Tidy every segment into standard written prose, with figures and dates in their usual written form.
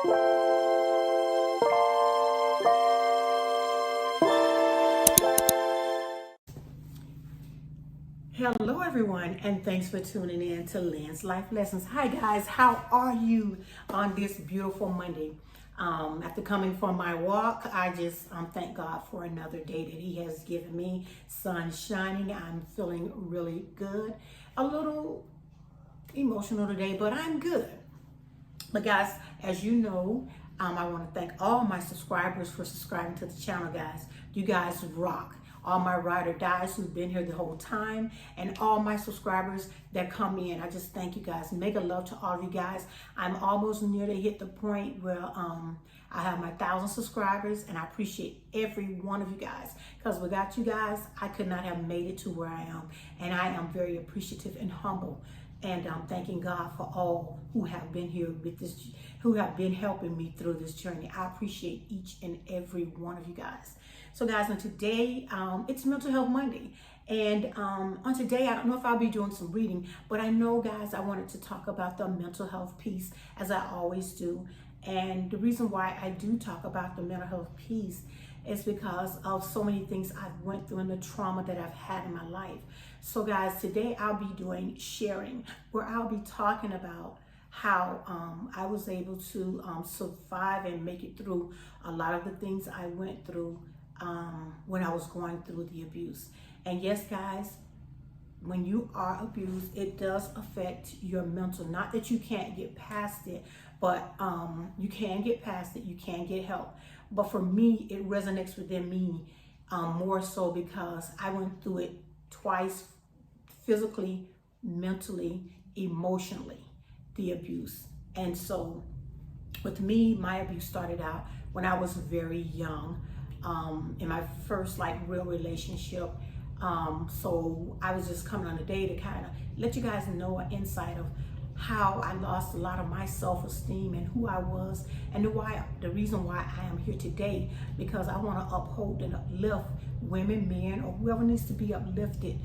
Hello, everyone, and thanks for tuning in to Lynn's Life Lessons. Hi, guys. How are you on this beautiful Monday? After coming from my walk, I just thank God for another day that He has given me. Sun shining. I'm feeling really good. A little emotional today, but I'm good. But guys, as you know, I want to thank all my subscribers for subscribing to the channel, guys. You guys rock. All my ride or dies who've been here the whole time, and all my subscribers that come in. I just thank you guys. Mega love to all of you guys. I'm almost near to hit the point where I have my 1,000 subscribers, and I appreciate every one of you guys, because without you guys, I could not have made it to where I am. And I am very appreciative and humble. And I'm thanking God for all who have been here with this, who have been helping me through this journey. I appreciate each and every one of you guys. So guys, on today, it's Mental Health Monday. And on today, I don't know if I'll be doing some reading, but I know, guys, I wanted to talk about the mental health piece, as I always do. And the reason why I do talk about the mental health piece is because of so many things I've went through and the trauma that I've had in my life. So guys, today I'll be doing sharing, where I'll be talking about how I was able to survive and make it through a lot of the things I went through when I was going through the abuse. And yes, guys, when you are abused, it does affect your mental. Not that you can't get past it, but you can get past it, you can get help. But for me, it resonates within me more so because I went through it twice, physically, mentally, emotionally, the abuse. And so with me, my abuse started out when I was very young, in my first real relationship. So I was just coming on today to kind of let you guys know an insight of how I lost a lot of my self-esteem and who I was, and the reason why I am here today, because I want to uphold and uplift women, men, or whoever needs to be uplifted,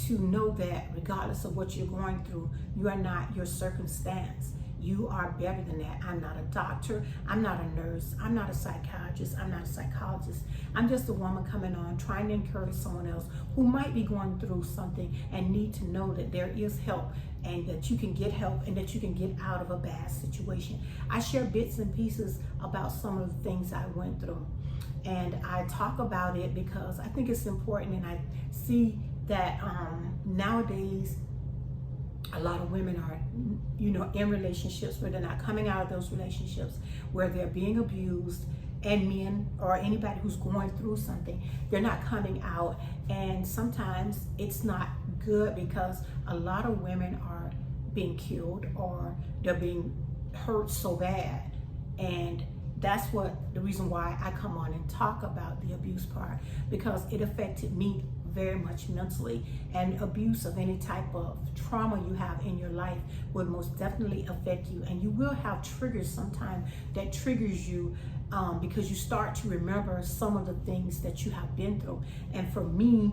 to know that regardless of what you're going through, you are not your circumstance. You are better than that. I'm not a doctor. I'm not a nurse. I'm not a psychiatrist. I'm not a psychologist. I'm just a woman coming on trying to encourage someone else who might be going through something and need to know that there is help, and that you can get help, and that you can get out of a bad situation. I share bits and pieces about some of the things I went through, and I talk about it because I think it's important, and I see that nowadays a lot of women are, in relationships where they're not coming out of those relationships, where they're being abused, and men or anybody who's going through something, they're not coming out. And sometimes it's not good because a lot of women are being killed or they're being hurt so bad. And that's the reason why I come on and talk about the abuse part, because it affected me very much mentally. And abuse of any type of trauma you have in your life would most definitely affect you, and you will have triggers sometimes that triggers you because you start to remember some of the things that you have been through. And for me,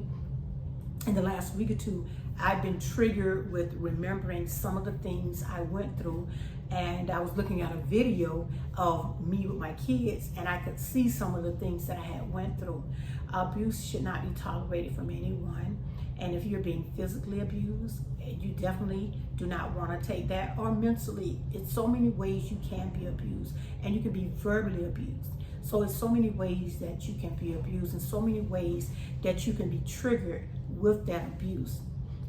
in the last week or two, I've been triggered with remembering some of the things I went through. And I was looking at a video of me with my kids, and I could see some of the things that I had went through. Abuse should not be tolerated from anyone. And if you're being physically abused, you definitely do not want to take that, or mentally. It's so many ways you can be abused, and you can be verbally abused. So it's so many ways that you can be abused, and so many ways that you can be triggered with that abuse.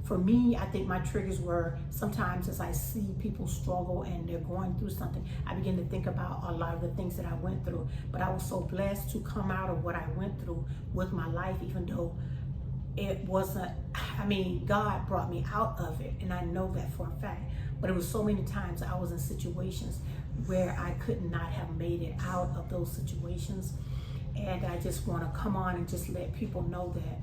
For me, I think my triggers were sometimes as I see people struggle and they're going through something, I begin to think about a lot of the things that I went through. But I was so blessed to come out of what I went through with my life, even though it wasn't, God brought me out of it, and I know that for a fact. But it was so many times I was in situations where I could not have made it out of those situations. And I just want to come on and just let people know that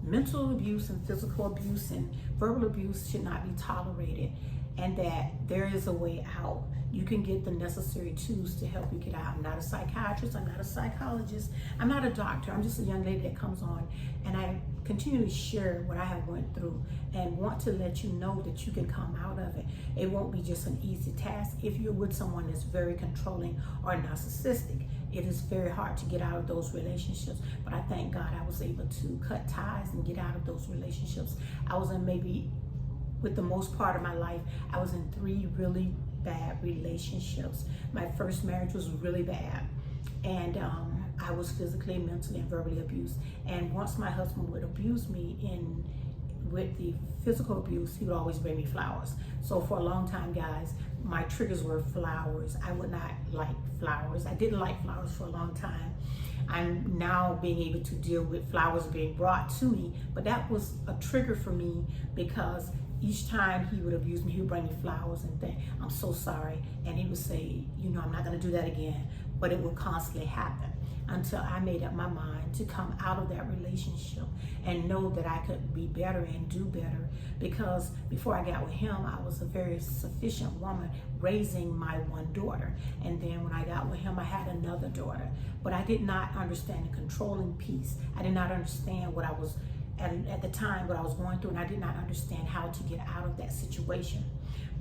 mental abuse and physical abuse and verbal abuse should not be tolerated, and that there is a way out. You can get the necessary tools to help you get out. I'm not a psychiatrist, I'm not a psychologist, I'm not a doctor. I'm just a young lady that comes on and I continually share what I have went through and want to let you know that you can come out of it. It won't be just an easy task if you're with someone that's very controlling or narcissistic. It is very hard to get out of those relationships, but I thank God I was able to cut ties and get out of those relationships. I was in maybe, with the most part of my life, I was in 3 really bad relationships. My first marriage was really bad, and I was physically, mentally, and verbally abused. And once my husband would abuse me with the physical abuse, he would always bring me flowers. So for a long time, guys, my triggers were flowers. I would not like flowers. I didn't like flowers for a long time. I'm now being able to deal with flowers being brought to me, but that was a trigger for me because each time he would abuse me, he would bring me flowers and think, I'm so sorry. And he would say, you know, I'm not gonna do that again. But it would constantly happen until I made up my mind to come out of that relationship and know that I could be better and do better. Because before I got with him, I was a very sufficient woman raising my one daughter. And then when I got with him, I had another daughter. But I did not understand the controlling piece. I did not understand what I was at the time, what I was going through, and I did not understand how to get out of that situation.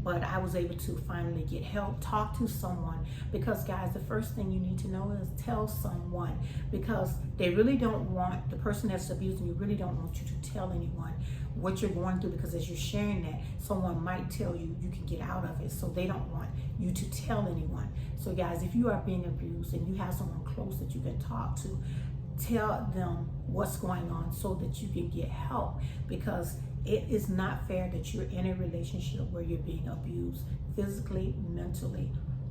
But I was able to finally get help, talk to someone, because guys, the first thing you need to know is tell someone, because they really don't want, the person that's abusing you really don't want you to tell anyone what you're going through, because as you're sharing that, someone might tell you you can get out of it, so they don't want you to tell anyone. So guys, if you are being abused and you have someone close that you can talk to, tell them what's going on so that you can get help, because it is not fair that you're in a relationship where you're being abused physically, mentally,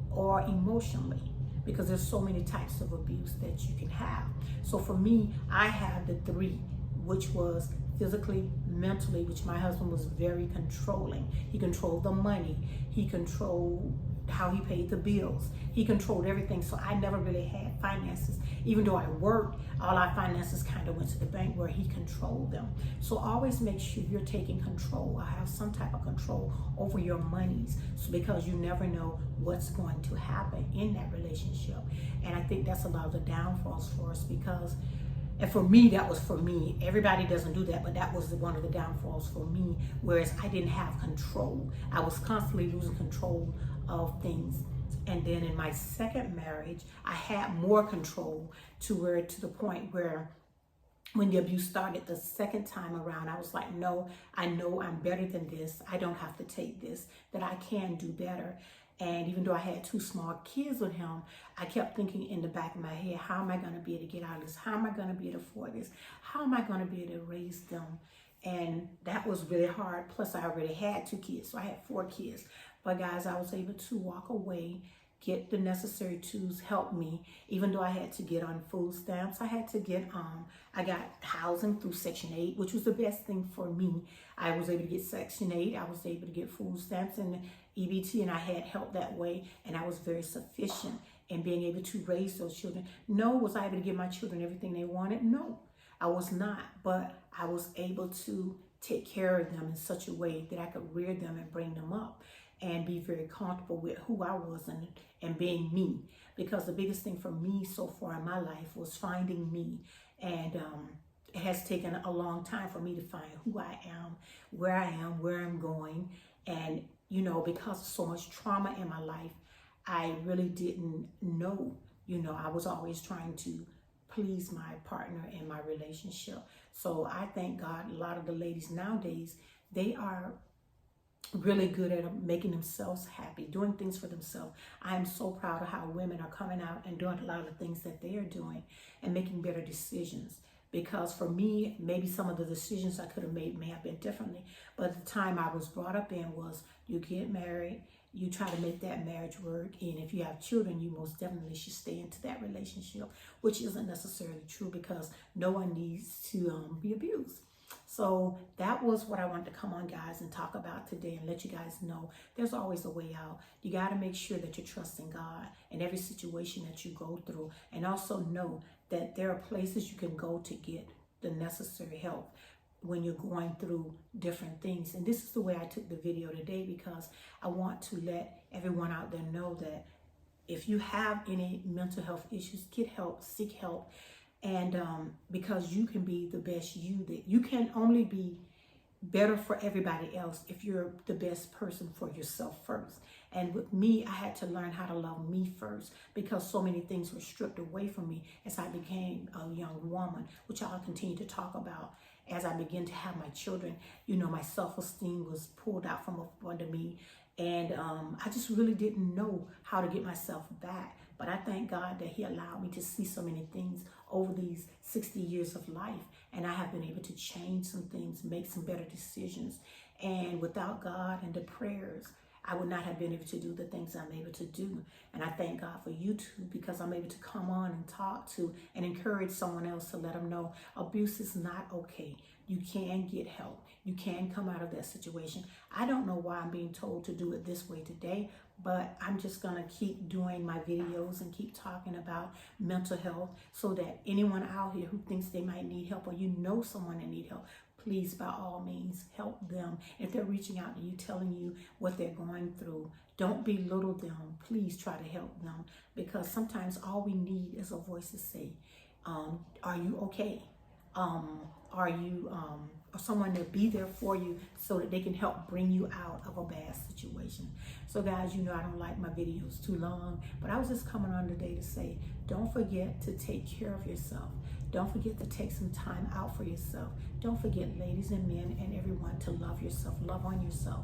or emotionally, because there's so many types of abuse that you can have. So for me, I have the 3, which was physically, mentally, which my husband was very controlling. He controlled the money. He controlled how he paid the bills. He controlled everything. So I never really had finances. Even though I worked, all our finances kind of went to the bank where he controlled them. So always make sure you're taking control or have some type of control over your monies, so because you never know what's going to happen in that relationship. And I think that's a lot of the downfalls for us, because and for me, that was for me. Everybody doesn't do that, but that was one of the downfalls for me, whereas I didn't have control. I was constantly losing control of things. And then in my second marriage, I had more control to the point where when the abuse started the second time around, I was like, no, I know I'm better than this. I don't have to take this, that I can do better. And even though I had 2 small kids with him, I kept thinking in the back of my head, how am I going to be able to get out of this? How am I going to be able to afford this? How am I going to be able to raise them? And that was really hard. Plus, I already had 2 kids, so I had 4 kids. But guys, I was able to walk away, get the necessary tools, help me. Even though I had to get on food stamps, I had to get I got housing through Section 8, which was the best thing for me. I was able to get Section 8, I was able to get food stamps and EBT, and I had help that way, and I was very sufficient in being able to raise those children. No, was I able to give my children everything they wanted? No, I was not, but I was able to take care of them in such a way that I could rear them and bring them up and be very comfortable with who I was and being me. Because the biggest thing for me so far in my life was finding me. And it has taken a long time for me to find who I am, where I'm going. And, you know, because of so much trauma in my life, I really didn't know, you know, I was always trying to please my partner in my relationship. So I thank God a lot of the ladies nowadays, they are really good at making themselves happy, doing things for themselves. I am so proud of how women are coming out and doing a lot of the things that they are doing and making better decisions. Because for me, maybe some of the decisions I could have made may have been differently, but the time I was brought up in was, you get married, you try to make that marriage work, and if you have children, you most definitely should stay into that relationship, which isn't necessarily true, because no one needs to be abused. So that was what I wanted to come on, guys, and talk about today and let you guys know there's always a way out. You got to make sure that you're trusting God in every situation that you go through, and also know that there are places you can go to get the necessary help. when you're going through different things. And this is the way I took the video today, because I want to let everyone out there know that if you have any mental health issues, get help, seek help. And because you can be the best you, that you can only be better for everybody else if you're the best person for yourself first. And with me, I had to learn how to love me first, because so many things were stripped away from me as I became a young woman, which I'll continue to talk about as I begin to have my children. You know, my self-esteem was pulled out from under me, and I just really didn't know how to get myself back. But I thank God that He allowed me to see so many things over these 60 years of life. And I have been able to change some things, make some better decisions. And without God and the prayers, I would not have been able to do the things I'm able to do. And I thank God for YouTube, because I'm able to come on and talk to and encourage someone else to let them know abuse is not okay. You can get help. You can come out of that situation. I don't know why I'm being told to do it this way today, but I'm just going to keep doing my videos and keep talking about mental health, so that anyone out here who thinks they might need help, or you know someone that needs help, please, by all means, help them. If they're reaching out to you, telling you what they're going through, don't belittle them. Please try to help them, because sometimes all we need is a voice to say, are you okay? Are you, or someone to be there for you, so that they can help bring you out of a bad situation. So guys, you know I don't like my videos too long, but I was just coming on today to say, don't forget to take care of yourself. Don't forget to take some time out for yourself. Don't forget, ladies and men and everyone, to love yourself, love on yourself.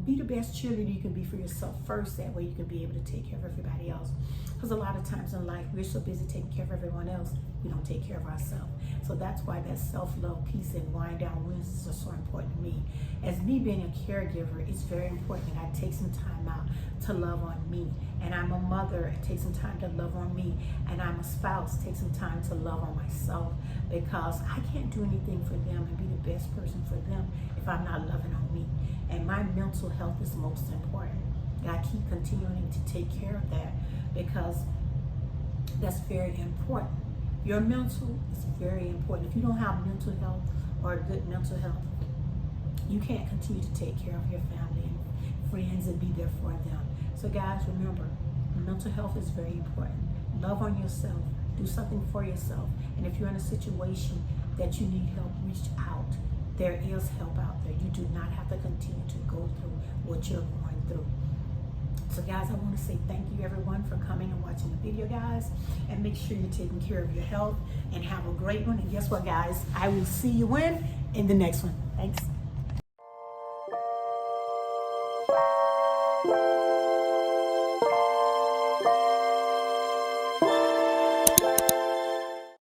Be the best cheerleader you can be for yourself first. That way you can be able to take care of everybody else. Because a lot of times in life, we're so busy taking care of everyone else, we don't take care of ourselves. So that's why that self-love piece and wind down wounds are so important to me. As me being a caregiver, it's very important that I take some time out to love on me. And I'm a mother, I take some time to love on me. And I'm a spouse, take some time to love on myself, because I can't do anything for them and be the best person for them if I'm not loving on me. And my mental health is most important. And I keep continuing to take care of that, because that's very important. Your mental is very important. If you don't have mental health or good mental health, you can't continue to take care of your family and friends and be there for them. So guys, remember, mental health is very important. Love on yourself. Do something for yourself. And if you're in a situation that you need help, reach out. There is help out there. You do not have to continue to go through what you're going through. So guys, I want to say thank you everyone for coming and watching the video, guys. And make sure you're taking care of your health, and have a great one. And guess what, guys? I will see you in the next one. Thanks.